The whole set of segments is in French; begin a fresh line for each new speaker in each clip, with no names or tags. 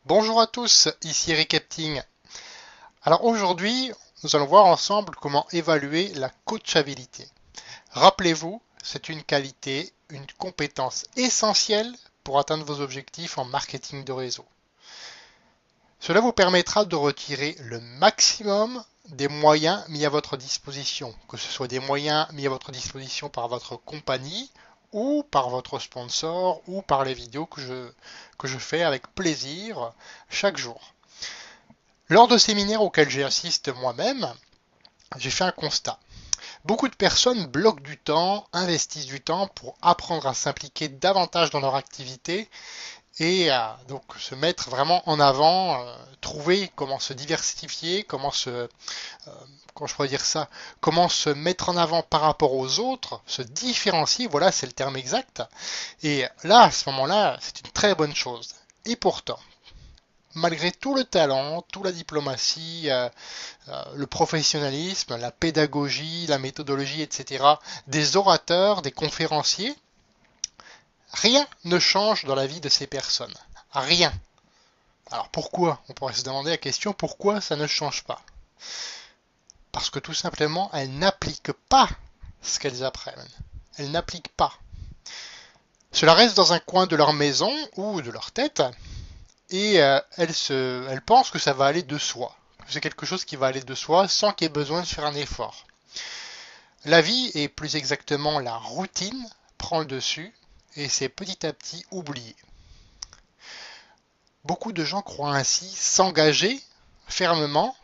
Bonjour à tous, ici Eric Epting. Alors aujourd'hui, nous allons voir ensemble comment évaluer la coachabilité. Rappelez-vous, c'est une qualité, une compétence essentielle pour atteindre vos objectifs en marketing de réseau. Cela vous permettra de retirer le maximum des moyens mis à votre disposition, que ce soit des moyens mis à votre disposition par votre compagnie ou par votre sponsor ou par les vidéos que je fais avec plaisir chaque jour. Lors de séminaires auxquels j'assiste moi-même, j'ai fait un constat. Beaucoup de personnes bloquent du temps, investissent du temps pour apprendre à s'impliquer davantage dans leur activité et donc se mettre vraiment en avant, trouver comment se diversifier, comment je pourrais dire ça, comment se mettre en avant par rapport aux autres, se différencier, voilà, c'est le terme exact. Et là, à ce moment-là, c'est une très bonne chose. Et pourtant, malgré tout le talent, toute la diplomatie, le professionnalisme, la pédagogie, la méthodologie, etc., des orateurs, des conférenciers, rien ne change dans la vie de ces personnes. Rien. Alors pourquoi? On pourrait se demander la question pourquoi ça ne change pas? Parce que tout simplement, elles n'appliquent pas ce qu'elles apprennent. Elles n'appliquent pas. Cela reste dans un coin de leur maison ou de leur tête et elles pensent que ça va aller de soi. C'est quelque chose qui va aller de soi sans qu'il y ait besoin de faire un effort. La vie, et plus exactement la routine, prend le dessus et c'est petit à petit oublié. Beaucoup de gens croient ainsi s'engager fermement,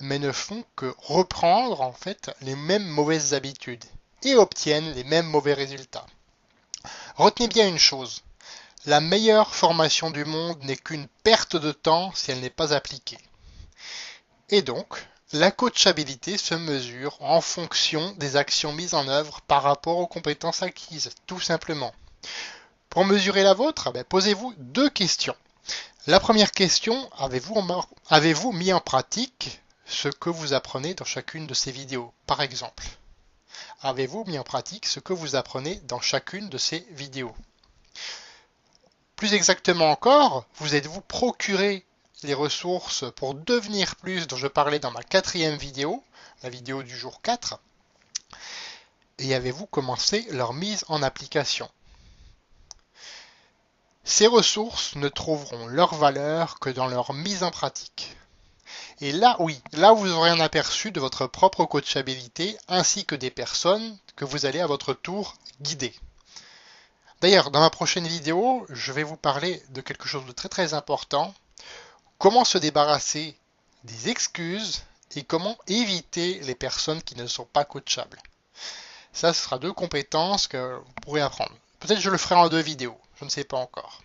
mais ne font que reprendre en fait les mêmes mauvaises habitudes et obtiennent les mêmes mauvais résultats. Retenez bien une chose, la meilleure formation du monde n'est qu'une perte de temps si elle n'est pas appliquée. Et donc, la coachabilité se mesure en fonction des actions mises en œuvre par rapport aux compétences acquises, tout simplement. Pour mesurer la vôtre, posez-vous deux questions. La première question, avez-vous mis en pratique ce que vous apprenez dans chacune de ces vidéos, par exemple? Avez-vous mis en pratique ce que vous apprenez dans chacune de ces vidéos? Plus exactement encore, vous êtes-vous procuré les ressources pour devenir plus dont je parlais dans ma quatrième vidéo, la vidéo du jour 4, et avez-vous commencé leur mise en application? Ces ressources ne trouveront leur valeur que dans leur mise en pratique. Et là, oui, là vous aurez un aperçu de votre propre coachabilité ainsi que des personnes que vous allez à votre tour guider. D'ailleurs, dans ma prochaine vidéo, je vais vous parler de quelque chose de très très important. Comment se débarrasser des excuses et comment éviter les personnes qui ne sont pas coachables. Ça, ce sera deux compétences que vous pourrez apprendre. Peut-être que je le ferai en deux vidéos, je ne sais pas encore.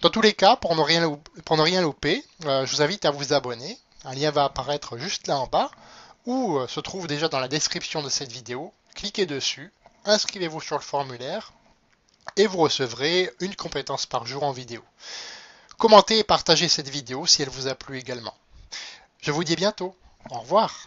Dans tous les cas, pour ne rien louper, je vous invite à vous abonner. Un lien va apparaître juste là en bas ou se trouve déjà dans la description de cette vidéo. Cliquez dessus, inscrivez-vous sur le formulaire et vous recevrez une compétence par jour en vidéo. Commentez et partagez cette vidéo si elle vous a plu également. Je vous dis à bientôt. Au revoir.